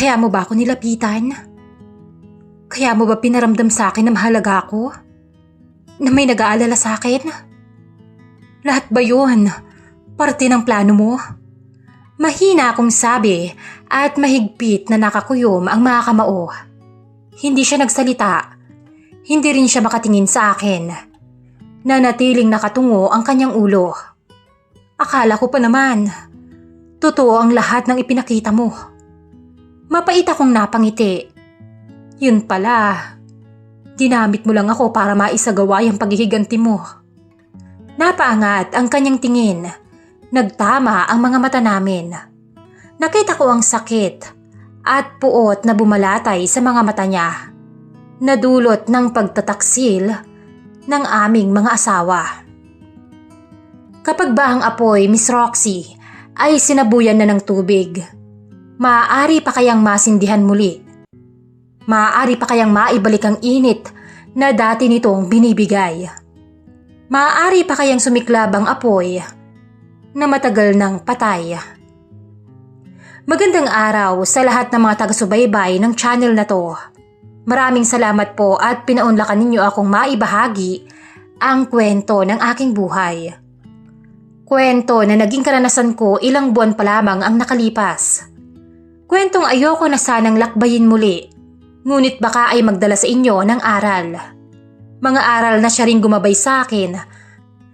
Kaya mo ba ako nilapitan? Kaya mo ba pinaramdam sa akin na mahalaga ako? Na may nag-aalala sa akin? Lahat ba yun? Parte ng plano mo? Mahina akong sabi at mahigpit na nakakuyom ang mga kamao. Hindi siya nagsalita. Hindi rin siya makatingin sa akin. Nanatiling nakatungo ang kanyang ulo. Akala ko pa naman, totoo ang lahat ng ipinakita mo. Mapait akong napangiti. Yun pala, ginamit mo lang ako para maisagawa yung paghihiganti mo. Napaangat ang kanyang tingin. Nagtama ang mga mata namin. Nakita ko ang sakit at puot na bumalatay sa mga mata niya. Nadulot ng pagtataksil ng aming mga asawa. Kapag ba ang apoy, Miss Roxy, ay sinabuyan na ng tubig, maaari pa kayang masindihan muli? Maaari pa kayang maibalik ang init na dati nitong binibigay? Maaari pa kayang sumiklab ang apoy na matagal ng patay? Magandang araw sa lahat ng mga taga-subaybay ng channel na to. Maraming salamat po at pinaunlakan ninyo akong maibahagi ang kwento ng aking buhay. Kwento na naging karanasan ko ilang buwan pa lamang ang nakalipas. Kwentong ayoko na sanang lakbayin muli, ngunit baka ay magdala sa inyo ng aral. Mga aral na siya rin gumabay sa akin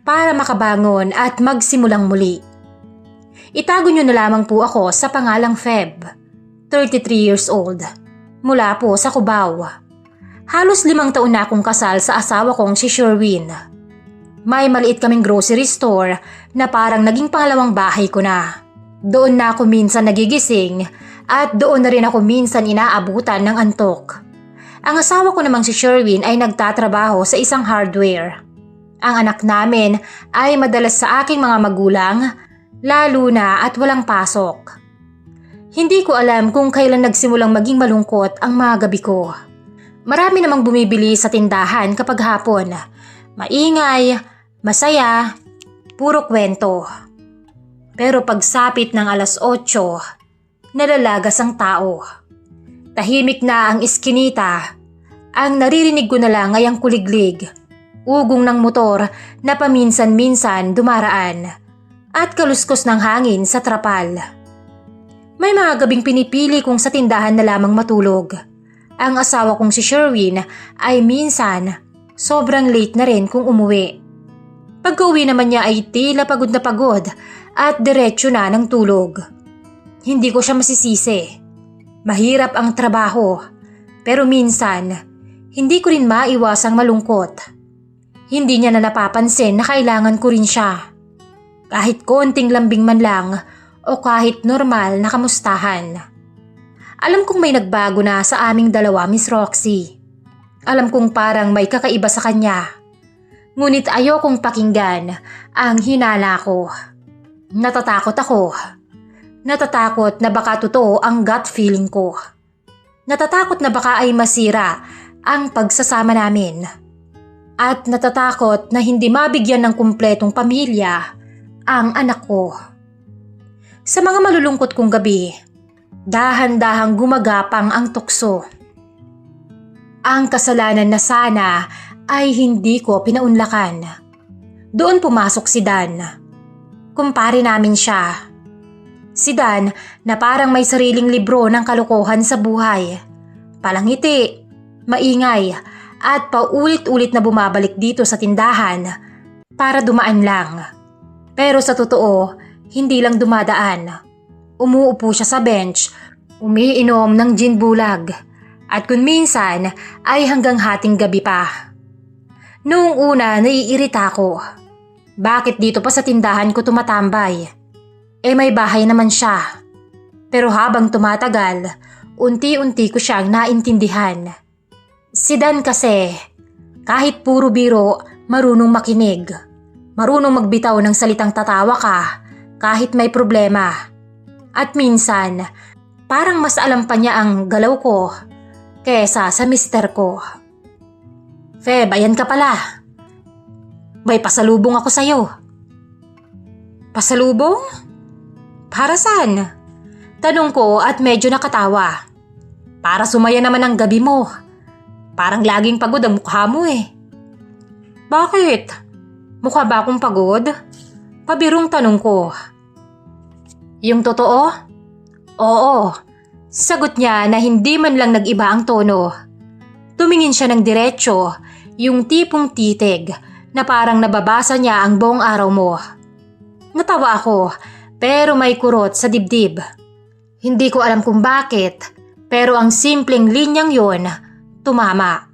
para makabangon at magsimulang muli. Itago nyo na lamang po ako sa pangalang Feb, 33 years old, mula po sa Cubao. Halos 5 taon na akong kasal sa asawa kong si Sherwin. May maliit kaming grocery store na parang naging pangalawang bahay ko na. Doon na ako minsan nagigising at doon na rin ako minsan inaabutan ng antok. Ang asawa ko namang si Sherwin ay nagtatrabaho sa isang hardware. Ang anak namin ay madalas sa aking mga magulang, lalo na at walang pasok. Hindi ko alam kung kailan nagsimulang maging malungkot ang mga gabi ko. Marami namang bumibili sa tindahan kapag hapon. Maingay, masaya, puro kwento. Pero pagsapit ng 8:00, nalalagas ang tao. Tahimik na ang iskinita. Ang naririnig ko na lang ay ang kuliglig, ugong ng motor na paminsan-minsan dumaraan, at kaluskos ng hangin sa trapal. May mga gabing pinipili kong sa tindahan na lamang matulog. Ang asawa kong si Sherwin ay minsan sobrang late na rin kung umuwi. Pagka-uwi naman niya ay tila pagod na pagod at diretsyo na ng tulog. Hindi ko siya masisisi. Mahirap ang trabaho, pero minsan hindi ko rin maiwasang malungkot. Hindi niya na napapansin na kailangan ko rin siya. Kahit konting lambing man lang o kahit normal na kamustahan. Alam kong may nagbago na sa aming dalawa, Miss Roxy. Alam kong parang may kakaiba sa kanya. Ngunit ayokong pakinggan ang hinala ko. Natatakot ako. Natatakot na baka totoo ang gut feeling ko. Natatakot na baka ay masira ang pagsasama namin. At natatakot na hindi mabigyan ng kumpletong pamilya ang anak ko. Sa mga malulungkot kong gabi, dahan-dahang gumagapang ang tukso. Ang kasalanan na sana ay hindi ko pinaunlakan. Doon pumasok si Dan. Kumpare namin siya. Si Dan na parang may sariling libro ng kalokohan sa buhay. Palangiti, maingay, at paulit-ulit na bumabalik dito sa tindahan para dumaan lang. Pero sa totoo, hindi lang dumadaan. Umuupo siya sa bench, umiinom ng gin bulag, at kung minsan ay hanggang hating gabi pa. Noong una, naiirita ko. Bakit dito pa sa tindahan ko tumatambay? May bahay naman siya. Pero habang tumatagal, unti-unti ko siyang naintindihan. Si Dan kasi, kahit puro biro, marunong makinig. Marunong magbitaw ng salitang tatawa ka kahit may problema. At minsan, parang mas alam pa niya ang galaw ko kesa sa mister ko. Feb, ayan ka pala. May pasalubong ako sa'yo. Pasalubong? Para saan? Tanong ko at medyo nakatawa. Para sumaya naman ang gabi mo. Parang laging pagod ang mukha mo eh. Bakit? Mukha ba akong pagod? Pabirong tanong ko. Yung totoo? Oo. Sagot niya na hindi man lang nag-iba ang tono. Tumingin siya ng diretsyo, yung tipong titig na parang nababasa niya ang buong araw mo. Natawa ako, pero may kurot sa dibdib. Hindi ko alam kung bakit, pero ang simpleng linyang yon, tumama.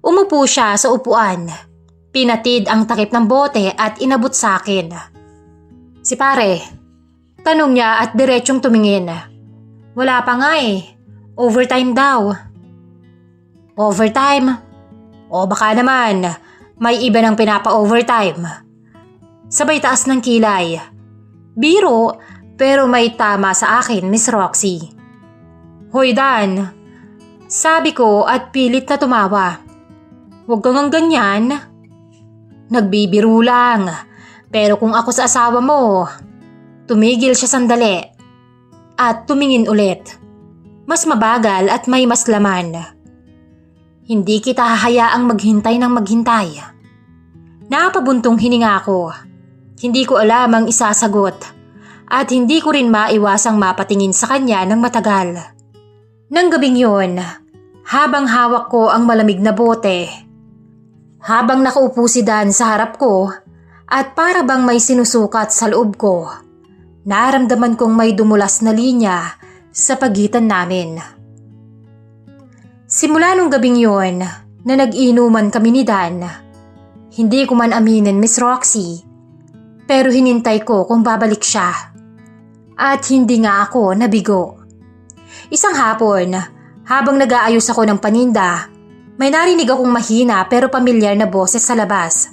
Umupo siya sa upuan. Pinatid ang takip ng bote at inabot sa akin. Si pare, tanong niya at diretsyong tumingin. Wala pa nga eh. Overtime daw. Overtime? O baka naman, may iba nang pinapa-overtime. Sabay taas ng kilay. Biro, pero may tama sa akin, Miss Roxy. Hoy Dan, sabi ko at pilit na tumawa. Huwag kang ganyan. Nagbibiro lang. Pero kung ako sa asawa mo, tumigil siya sandali. At tumingin ulit. Mas mabagal at may mas laman. Hindi kita hahayaang maghintay ng maghintay. Napabuntong hininga ko. Hindi ko alam ang isasagot. At hindi ko rin maiwasang mapatingin sa kanya ng matagal. Nang gabing yun, habang hawak ko ang malamig na bote, habang nakaupo si Dan sa harap ko at para bang may sinusukat sa loob ko, naramdaman kong may dumulas na linya sa pagitan namin. Simula nung gabing yon na nag-inuman kami ni Dan, hindi ko man aminin, Miss Roxy, pero hinintay ko kung babalik siya. At hindi nga ako nabigo. Isang hapon, habang nag-aayos ako ng paninda, may narinig akong mahina pero pamilyar na boses sa labas.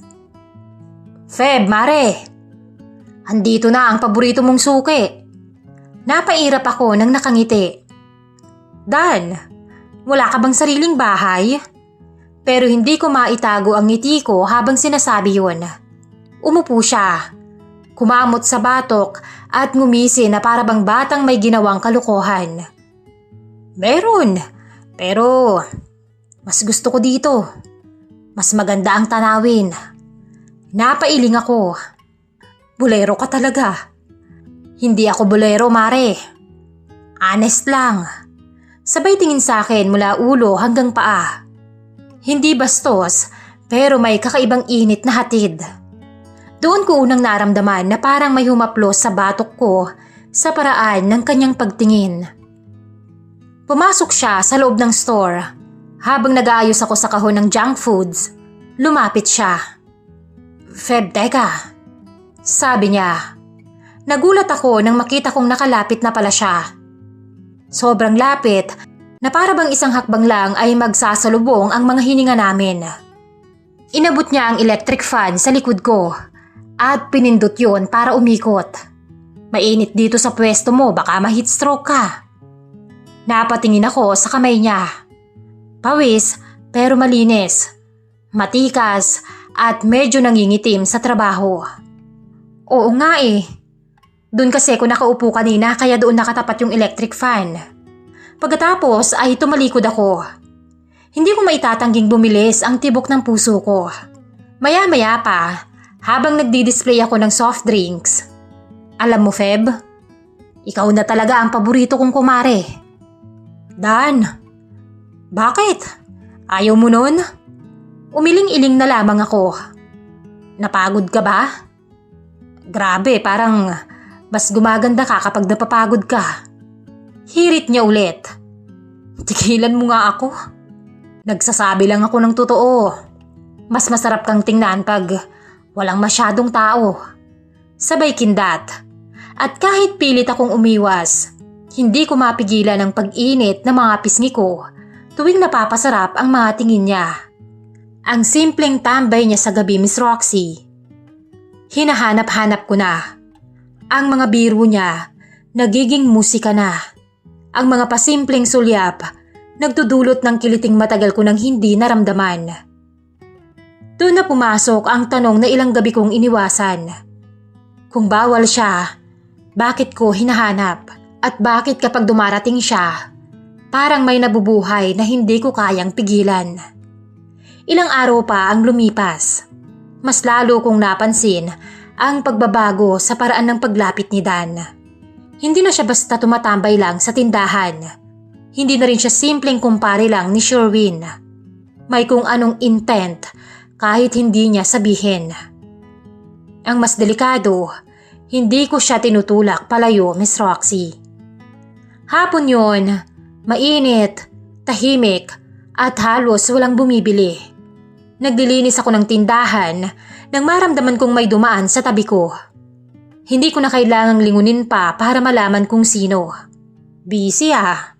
Feb, Mare! Andito na ang paborito mong suki. Napairap ako nang nakangiti. Dan, wala ka bang sariling bahay? Pero hindi ko maitago ang ngiti ko habang sinasabi yun. Umupo siya. Kumamot sa batok at ngumisi na para bang batang may ginawang kalukuhan. Meron, pero mas gusto ko dito. Mas maganda ang tanawin. Napailing ako. Bolero ka talaga. Hindi ako bolero, Mare. Honest lang. Sabay tingin sa akin mula ulo hanggang paa. Hindi bastos, pero may kakaibang init na hatid. Doon ko unang naramdaman na parang may humaplos sa batok ko sa paraan ng kanyang pagtingin. Pumasok siya sa loob ng store. Habang nag-aayos ako sa kahon ng junk foods, lumapit siya. Feb, teka. Sabi niya. Nagulat ako nang makita kong nakalapit na pala siya. Sobrang lapit na para bang isang hakbang lang ay magsasalubong ang mga hininga namin. Inabot niya ang electric fan sa likod ko at pinindot yun para umikot. Mainit dito sa pwesto mo, baka ma-heat stroke ka. Napatingin ako sa kamay niya. Pawis pero malinis, matikas at medyo nangingitim sa trabaho. Oo nga eh. Doon kasi ako nakaupo kanina kaya doon nakatapat yung electric fan. Pagkatapos ay tumalikod ako. Hindi ko maitatangging bumilis ang tibok ng puso ko. Maya-maya pa, habang nagdi-display ako ng soft drinks. Alam mo, Feb, ikaw na talaga ang paborito kong kumare. Dan, bakit? Ayaw mo nun? Umiling-iling na lamang ako. Napagod ka ba? Grabe, parang mas gumaganda ka kapag napapagod ka. Hirit niya ulit. Tigilan mo nga ako. Nagsasabi lang ako ng totoo. Mas masarap kang tingnan pag walang masyadong tao. Sabay kindat. At kahit pilit akong umiwas, hindi ko mapigilan ang pag-init ng mga pisngi ko tuwing napapasarap ang mga tingin niya. Ang simpleng tambay niya sa gabi, Miss Roxy. Hinahanap-hanap ko na. Ang mga biro niya, nagiging musika na. Ang mga pasimpleng sulyap, nagdudulot ng kiliting matagal ko nang hindi naramdaman. Doon na pumasok ang tanong na ilang gabi kong iniwasan. Kung bawal siya, bakit ko hinahanap? At bakit kapag dumarating siya, Parang may nabubuhay na hindi ko kayang pigilan. Ilang araw pa ang lumipas. Mas lalo kong napansin ang pagbabago sa paraan ng paglapit ni Dan. Hindi na siya basta tumatambay lang sa tindahan. Hindi na rin siya simpleng kumpare lang ni Sherwin. May kung anong intent kahit hindi niya sabihin. Ang mas delikado, hindi ko siya tinutulak palayo, Miss Roxy. Hapon yun, mainit, tahimik, at halos walang bumibili. Naglilinis ako ng tindahan nang maramdaman kong may dumaan sa tabi ko. Hindi ko na kailangang lingunin pa para malaman kung sino. Busy ah.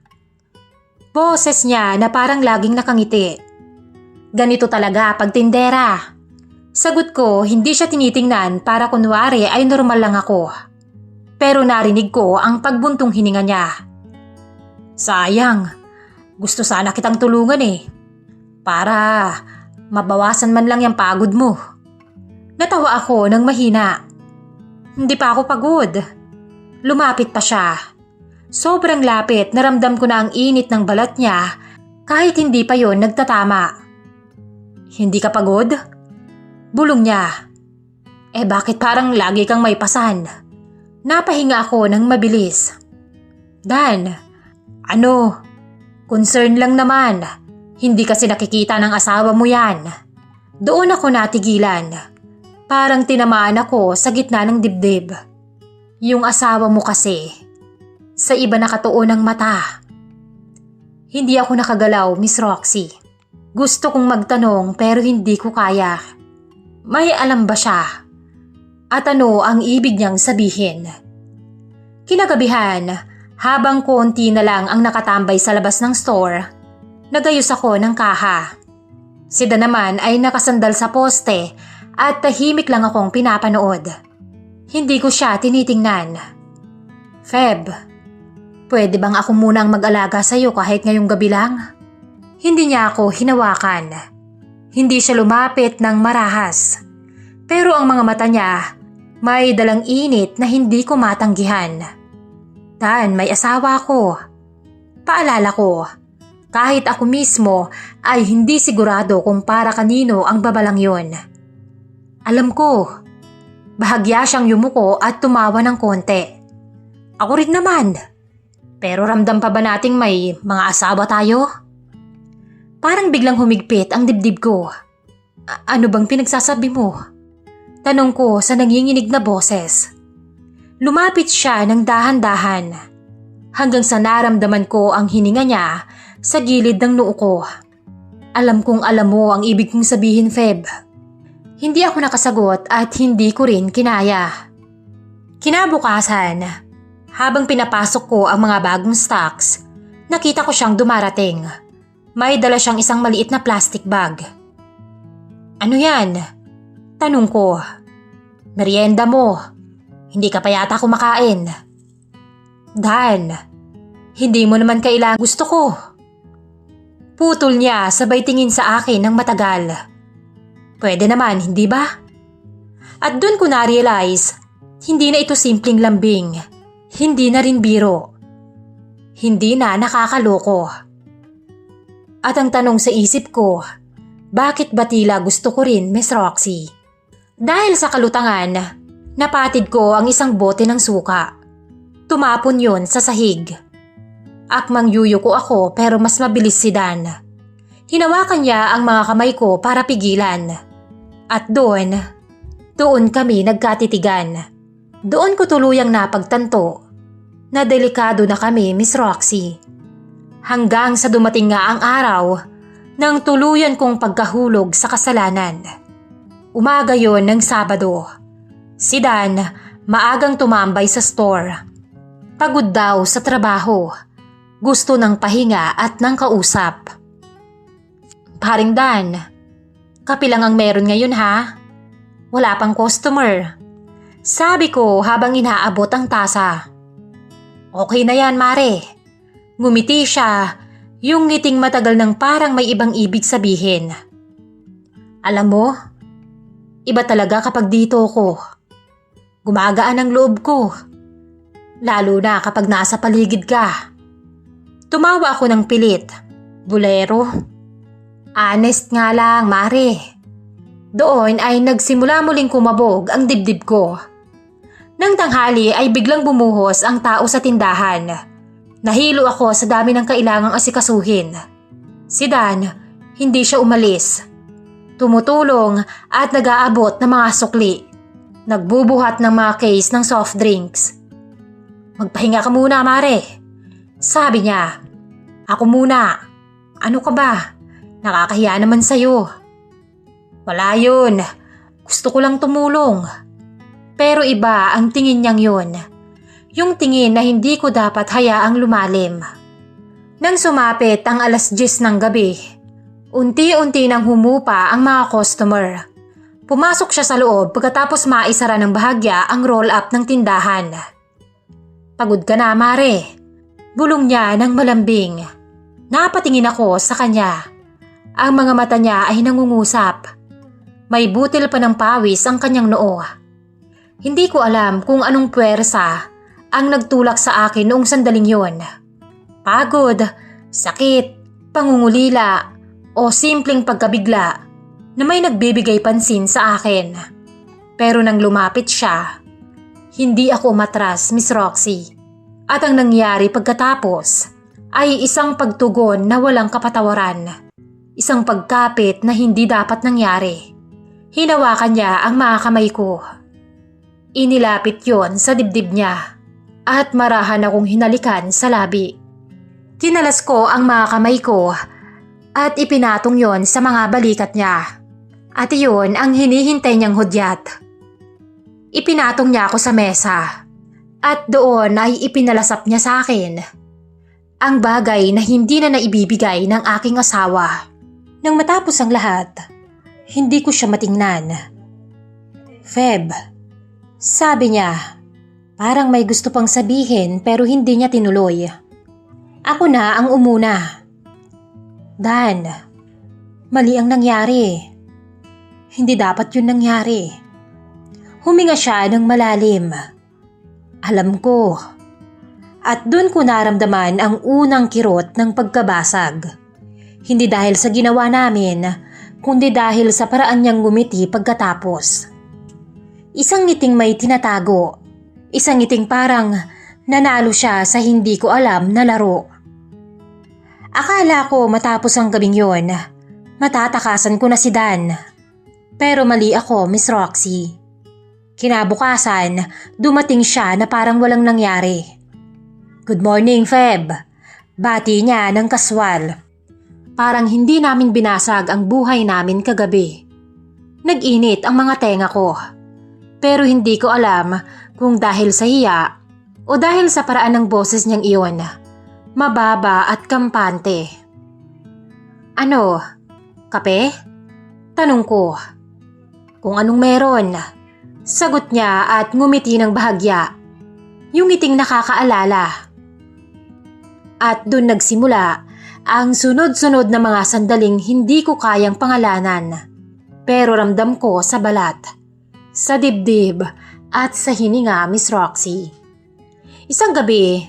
Boses niya na parang laging nakangiti. Ganito talaga pag tindera. Sagot ko, hindi siya tinitingnan para kunwari ay normal lang ako. Pero narinig ko ang pagbuntong hininga niya. Sayang, gusto sana kitang tulungan para mabawasan man lang yung pagod mo. Natawa ako ng mahina. Hindi pa ako pagod. Lumapit pa siya. Sobrang lapit, naramdam ko na ang init ng balat niya kahit hindi pa yon nagtatama. Hindi ka pagod? Bulong niya. Bakit parang lagi kang may pasan? Napahinga ako ng mabilis. Dan, concern lang naman. Hindi kasi nakikita ng asawa mo yan. Doon ako natigilan. Parang tinamaan ako sa gitna ng dibdib. Yung asawa mo kasi, sa iba nakatuon ang mata. Hindi ako nakagalaw, Miss Roxy. Gusto kong magtanong pero hindi ko kaya. May alam ba siya? At ano ang ibig niyang sabihin? Kinagabihan, habang konti na lang ang nakatambay sa labas ng store, nagayos ako ng kaha. Si Dan naman ay nakasandal sa poste at tahimik lang akong pinapanood. Hindi ko siya tinitingnan. Feb, pwede bang ako muna ang mag-alaga sa'yo kahit ngayong gabi lang? Hindi niya ako hinawakan. Hindi siya lumapit ng marahas. Pero ang mga mata niya may dalang init na hindi ko matanggihan. Dan, may asawa ko. Paalala ko, kahit ako mismo ay hindi sigurado kung para kanino ang babalang yon. Alam ko, bahagya siyang yumuko at tumawa ng konti. Ako rin naman. Pero ramdam pa ba nating may mga asawa tayo? Parang biglang humigpit ang dibdib ko. Ano bang pinagsasabi mo? Tanong ko sa nanginginig na boses. Lumapit siya ng dahan-dahan. Hanggang sa naramdaman ko ang hininga niya sa gilid ng noo ko. Alam kong alam mo ang ibig kong sabihin, Feb. Hindi ako nakasagot at hindi ko rin kinaya. Kinabukasan, habang pinapasok ko ang mga bagong stocks, nakita ko siyang dumarating. May dala siyang isang maliit na plastic bag. Ano yan? Tanong ko. Merienda mo. Hindi ka pa yata kumakain. Dan, hindi mo naman kailangan gusto ko. Putol niya sabay tingin sa akin ng matagal. Pwede naman, hindi ba? At dun ko na-realize, hindi na ito simpleng lambing. Hindi na rin biro. Hindi na nakakaloko. At ang tanong sa isip ko, bakit ba tila gusto ko rin, Miss Roxy? Dahil sa kalutangan, napatid ko ang isang bote ng suka. Tumapon yon sa sahig. Akmang yuyuko ako pero mas mabilis si Dan. Hinawakan niya ang mga kamay ko para pigilan. At doon kami nagkatitigan. Doon ko tuluyang napagtanto na delikado na kami, Miss Roxy. Hanggang sa dumating nga ang araw ng tuluyan kong pagkahulog sa kasalanan. Umaga yon ng Sabado. Si Dan maagang tumambay sa store. Pagod daw sa trabaho. Gusto ng pahinga at ng kausap. Paring Dan, kape lang ang meron ngayon ha? Wala pang customer. Sabi ko habang inaabot ang tasa. Okay na yan, Mare. Ngumiti siya, yung ngiting matagal ng parang may ibang ibig sabihin. Alam mo, iba talaga kapag dito ko. Gumagaan ang loob ko. Lalo na kapag nasa paligid ka. Tumawa ako ng pilit. Bolero? Honest nga lang, Mare. Doon ay nagsimula muling kumabog ang dibdib ko. Nang tanghali ay biglang bumuhos ang tao sa tindahan. Nahilo ako sa dami ng kailangang asikasuhin. Si Dan, hindi siya umalis. Tumutulong at nag-aabot ng mga sukli. Nagbubuhat ng mga case ng soft drinks. Magpahinga ka muna, Mare. Sabi niya. Ako muna. Ano ka ba? Nakakahiya naman sa'yo. Wala yun. Gusto ko lang tumulong. Pero iba ang tingin niyang yun. Yung tingin na hindi ko dapat hayaang lumalim. Nang sumapit ang 10:00 ng gabi, unti-unti nang humupa ang mga customer. Pumasok siya sa loob pagkatapos maisara ng bahagya ang roll-up ng tindahan. Pagod ka na, Mare. Bulong niya ng malambing. Napatingin ako sa kanya. Ang mga mata niya ay nangungusap. May butil pa ng pawis ang kanyang noo. Hindi ko alam kung anong puwersa ang nagtulak sa akin noong sandaling yon. Pagod, sakit, pangungulila, o simpleng pagkabigla na may nagbibigay pansin sa akin. Pero nang lumapit siya, hindi ako umatras, Miss Roxy. At ang nangyari pagkatapos ay isang pagtugon na walang kapatawaran. Isang pagkapit na hindi dapat nangyari. Hinawakan niya ang mga kamay ko. Inilapit yon sa dibdib niya at marahan akong hinalikan sa labi. Tinalas ko ang mga kamay ko at ipinatong yon sa mga balikat niya. At iyon ang hinihintay niyang hudyat. Ipinatong niya ako sa mesa at doon ay ipinalasap niya sa akin ang bagay na hindi na naibibigay ng aking asawa. Nang matapos ang lahat, hindi ko siya matingnan. Feb, sabi niya, parang may gusto pang sabihin pero hindi niya tinuloy. Ako na ang umuna. Dan, mali ang nangyari. Hindi dapat yun nangyari. Huminga siya ng malalim. Alam ko. At doon ko naramdaman ang unang kirot ng pagkabasag. Hindi dahil sa ginawa namin, kundi dahil sa paraan niyang ngumiti pagkatapos. Isang ngiting may tinatago. Isang ngiting parang nanalo siya sa hindi ko alam na laro. Akala ko matapos ang gabing yon, matatakasan ko na si Dan. Pero mali ako, Miss Roxy. Kinabukasan, dumating siya na parang walang nangyari. Good morning, Feb. Bati niya ng kaswal. Parang hindi namin binasag ang buhay namin kagabi. Nag-init ang mga tenga ko. Pero hindi ko alam kung dahil sa hiya o dahil sa paraan ng boses niyang iyon. Mababa at kampante. Ano? Kape? Tanong ko. Kung anong meron. Sagot niya at ngumiti ng bahagya. Yung ngiting nakakaalala. At dun nagsimula ang sunod-sunod na mga sandaling hindi ko kayang pangalanan. Pero ramdam ko sa balat, sa dibdib at sa hininga, Miss Roxy. Isang gabi,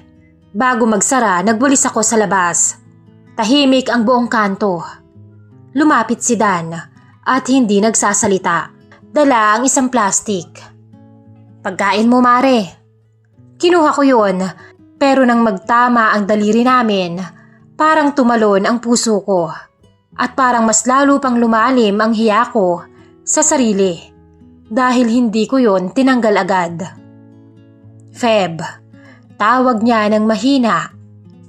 bago magsara, nagwalis ako sa labas. Tahimik ang buong kanto. Lumapit si Dan at hindi nagsasalita. Dala ang isang plastic. Pagkain mo, Mare. Kinuha ko yun, pero nang magtama ang daliri namin, parang tumalon ang puso ko at parang mas lalo pang lumalim ang hiya ko sa sarili dahil hindi ko yun tinanggal agad. Feb, tawag niya ng mahina.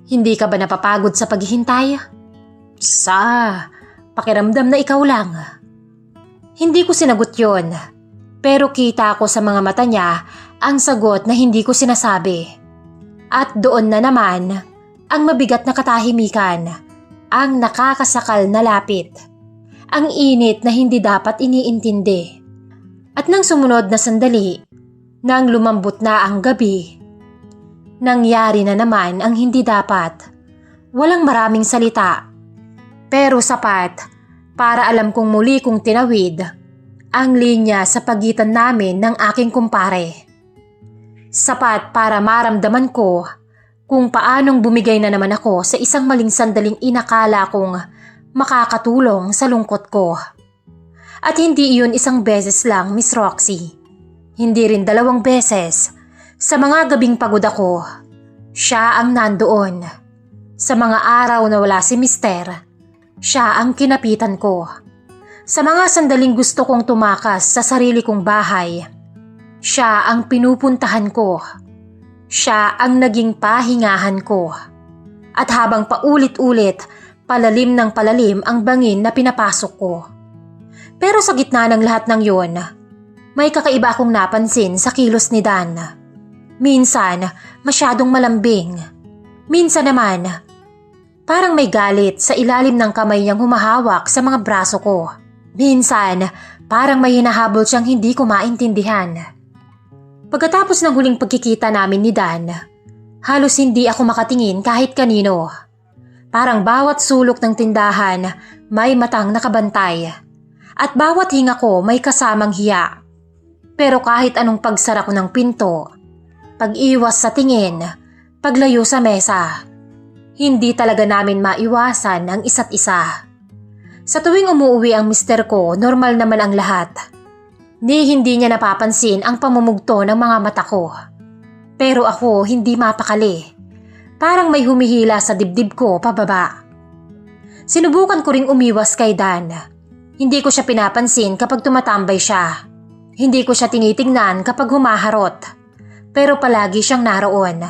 Hindi ka ba napapagod sa paghihintay? Pakiramdam na ikaw lang. Hindi ko sinagot yon, pero kita ko sa mga mata niya ang sagot na hindi ko sinasabi. At doon na naman ang mabigat na katahimikan, ang nakakasakal na lapit, ang init na hindi dapat iniintindi. At nang sumunod na sandali, nang lumambot na ang gabi, nangyari na naman ang hindi dapat. Walang maraming salita, pero sapat para alam kong muli kong tinawid ang linya sa pagitan namin ng aking kumpare. Sapat para maramdaman ko kung paanong bumigay na naman ako sa isang maling sandaling inakala kong makakatulong sa lungkot ko. At hindi iyon isang beses lang, Miss Roxy. Hindi rin 2 beses. Sa mga gabing pagod ako, siya ang nandoon. Sa mga araw na wala si Mister, siya ang kinapitan ko. Sa mga sandaling gusto kong tumakas sa sarili kong bahay, siya ang pinupuntahan ko. Siya ang naging pahingahan ko. At habang paulit-ulit, palalim ng palalim ang bangin na pinapasok ko. Pero sa gitna ng lahat ng yon, may kakaiba akong napansin sa kilos ni Dan. Minsan, masyadong malambing. Minsan naman, parang may galit sa ilalim ng kamay niyang humahawak sa mga braso ko. Minsan, parang may hinahabol siyang hindi ko maintindihan. Pagkatapos ng huling pagkikita namin ni Dan, halos hindi ako makatingin kahit kanino. Parang bawat sulok ng tindahan may matang nakabantay. At bawat hinga ko may kasamang hiya. Pero kahit anong pagsara ko ng pinto, pag-iwas sa tingin, paglayo sa mesa, hindi talaga namin maiwasan ang isa't isa. Sa tuwing umuwi ang mister ko, normal naman ang lahat. Hindi niya napapansin ang pamumugto ng mga mata ko. Pero ako hindi mapakali. Parang may humihila sa dibdib ko pababa. Sinubukan ko ring umiwas kay Dan. Hindi ko siya pinapansin kapag tumatambay siya. Hindi ko siya tinitingnan kapag humaharot. Pero palagi siyang naroon.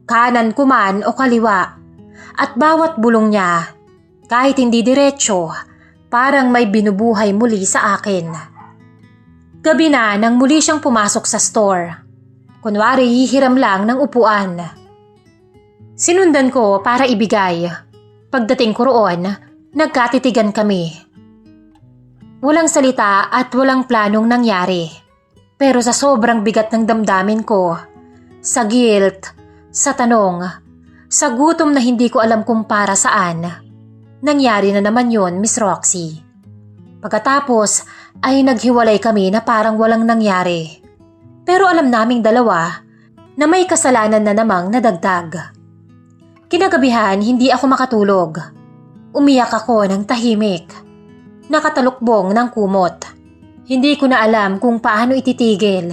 Kanan ko man o kaliwa. At bawat bulong niya, kahit hindi diretsyo, parang may binubuhay muli sa akin. Gabi na nang muli siyang pumasok sa store. Kunwari hihiram lang ng upuan. Sinundan ko para ibigay. Pagdating ko roon, nagkatitigan kami. Walang salita at walang planong nangyari. Pero sa sobrang bigat ng damdamin ko, sa guilt, sa tanong, sa gutom na hindi ko alam kung para saan, nangyari na naman yon, Miss Roxy. Pagkatapos ay naghiwalay kami na parang walang nangyari. Pero alam naming dalawa na may kasalanan na namang nadagdag. Kinagabihan hindi ako makatulog. Umiyak ako ng tahimik. Nakatalukbong ng kumot. Hindi ko na alam kung paano ititigil.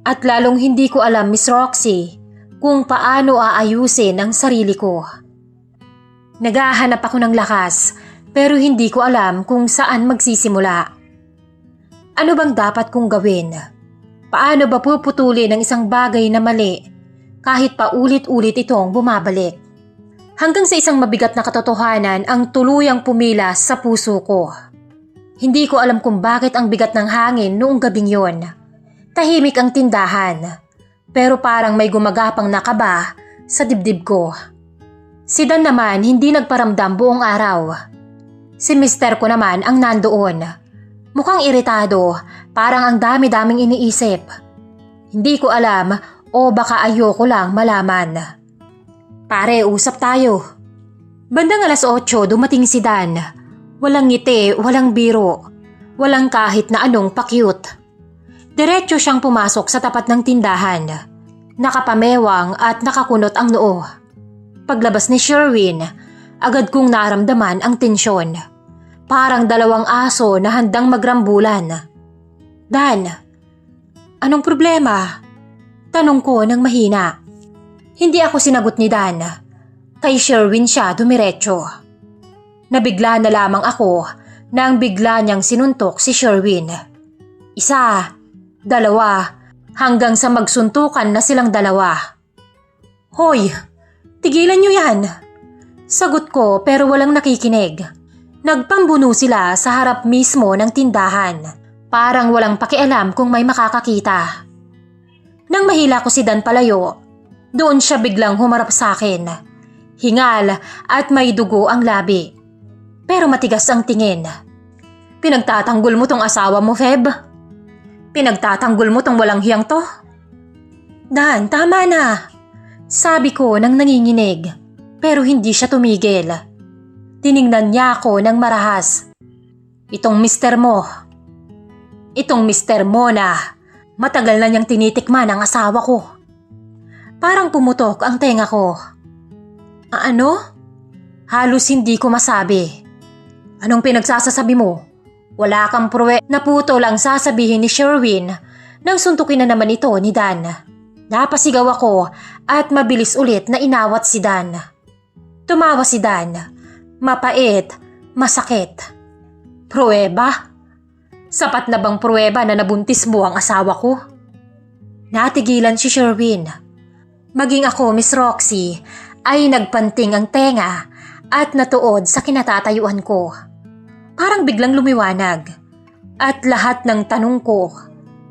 At lalong hindi ko alam, Miss Roxy, kung paano aayusin ang sarili ko. Naghahanap ako ng lakas pero hindi ko alam kung saan magsisimula. Ano bang dapat kong gawin? Paano ba puputulin ang isang bagay na mali kahit paulit-ulit itong bumabalik? Hanggang sa isang mabigat na katotohanan ang tuluyang pumilas sa puso ko. Hindi ko alam kung bakit ang bigat ng hangin noong gabing yon. Tahimik ang tindahan, pero parang may gumagapang na kaba sa dibdib ko. Si Dan naman hindi nagparamdam buong araw. Si mister ko naman ang nandoon. Mukhang iritado, parang ang dami-daming iniisip. Hindi ko alam o baka ayoko lang malaman. Pare, usap tayo. Bandang 8:00 dumating si Dan. Walang ngiti, walang biro. Walang kahit na anong pa-cute. Diretso siyang pumasok sa tapat ng tindahan. Nakapamewang at nakakunot ang noo. Paglabas ni Sherwin, agad kong naramdaman ang tensyon. Parang 2 aso na handang magrambulan. Dan, anong problema? Tanong ko ng mahina. Hindi ako sinagot ni Dan. Kay Sherwin siya dumiretso. Nabigla na lamang ako nang bigla niyang sinuntok si Sherwin. 1, 2, hanggang sa magsuntukan na silang 2. Hoy, tigilan niyo yan! Sagot ko pero walang nakikinig. Nagpambuno sila sa harap mismo ng tindahan. Parang walang pakialam kung may makakakita. Nang mahila ko si Dan palayo, doon siya biglang humarap sa akin. Hingal at may dugo ang labi. Pero matigas ang tingin. Pinagtatanggol mo tong asawa mo, Feb? Pinagtatanggol mo tong walang hiyang to? Dan, tama na. Sabi ko nang nanginginig. Pero hindi siya tumigil. Tiningnan niya ako ng marahas. Itong mister mo na matagal na niyang tinitikman ang asawa ko. Parang pumutok ang tenga ko. Ano? Halos hindi ko masabi. Anong pinagsasasabi mo? Wala kang Naputol ang sasabihin ni Sherwin nang suntukin na naman ito ni Dan. Napasigaw ako at mabilis ulit na inawat si Dan. Tumawa si Dan. Mapait, masakit. Pruweba? Sapat na bang pruweba na nabuntis mo ang asawa ko? Natigilan si Sherwin. Maging ako, Miss Roxy, ay nagpanting ang tenga at natuod sa kinatatayuan ko. Parang biglang lumiwanag at lahat ng tanong ko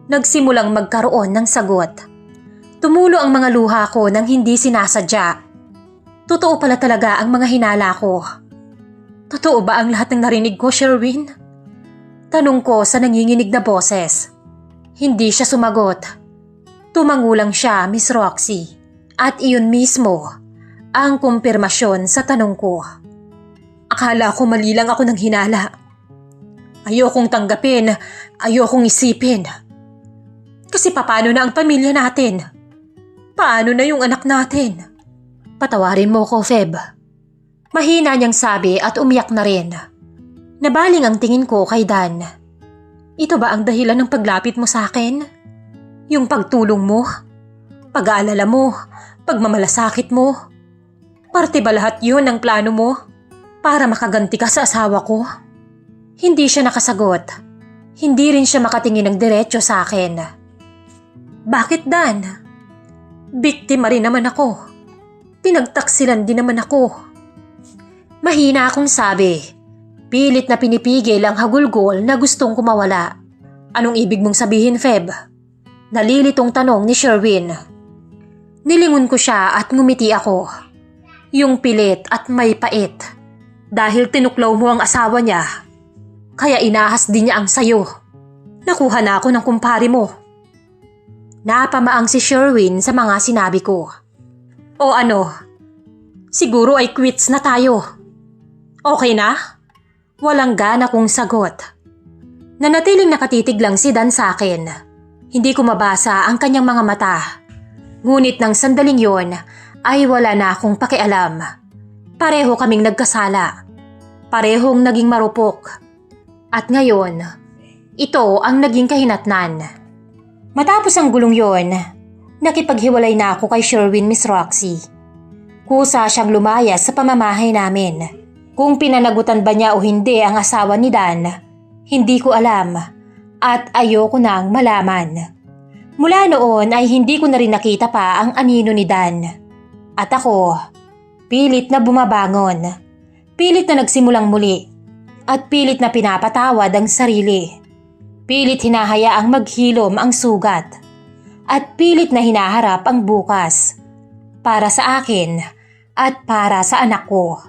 nagsimulang magkaroon ng sagot. Tumulo ang mga luha ko nang hindi sinasadya. Totoo pala talaga ang mga hinala ko. Totoo ba ang lahat ng narinig ko, Sherwin? Tanong ko sa nanginginig na boses. Hindi siya sumagot. Tumangulang siya, Miss Roxy. At iyon mismo ang kumpirmasyon sa tanong ko. Akala ko mali lang ako ng hinala. Ayokong tanggapin, ayokong isipin. Kasi paano na ang pamilya natin? Paano na yung anak natin? Patawarin mo ko, Feb. Mahina niyang sabi at umiyak na rin. Nabaling ang tingin ko kay Dan. Ito ba ang dahilan ng paglapit mo sa akin? Yung pagtulong mo? Pag-aalala mo? Pagmamalasakit mo? Parte ba lahat yun ng plano mo? Para makaganti ka sa asawa ko? Hindi siya nakasagot. Hindi rin siya makatingin ng diretso sa akin. Bakit, Dan? Biktima rin naman ako. Pinagtaksilan din naman ako. Mahina akong sabi. Pilit na pinipigil ang hagulgol na gustong kumawala. Anong ibig mong sabihin, Feb? Nalilitong tanong ni Sherwin. Nilingon ko siya at ngumiti ako. Yung pilit at may pait. Dahil tinuklaw mo ang asawa niya, kaya inahas din niya ang sayo. Nakuha na ako ng kumpare mo. Napamaang si Sherwin sa mga sinabi ko. O ano? Siguro ay quits na tayo. Okay na? Walang gana kong sagot. Nanatiling nakatitig lang si Dan sa akin. Hindi ko mabasa ang kanyang mga mata. Ngunit ng sandaling yon ay wala na akong pakialam. Pareho kaming nagkasala. Parehong naging marupok. At ngayon, ito ang naging kahinatnan. Matapos ang gulong yon, nakipaghiwalay na ako kay Sherwin, Miss Roxy. Kusa siyang lumayas sa pamamahay namin. Kung pinanagutan ba niya o hindi ang asawa ni Dan, hindi ko alam at ayoko nang malaman. Mula noon ay hindi ko na rin nakita pa ang anino ni Dan. At ako, pilit na bumabangon. Pilit na nagsimulang muli. At pilit na pinapatawad ang sarili. Pilit hinahayaang maghilom ang sugat. At pilit na hinaharap ang bukas. Para sa akin at para sa anak ko.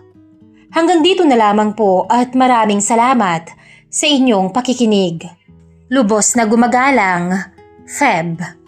Hanggang dito na lamang po at maraming salamat sa inyong pakikinig. Lubos na gumagalang, Feb.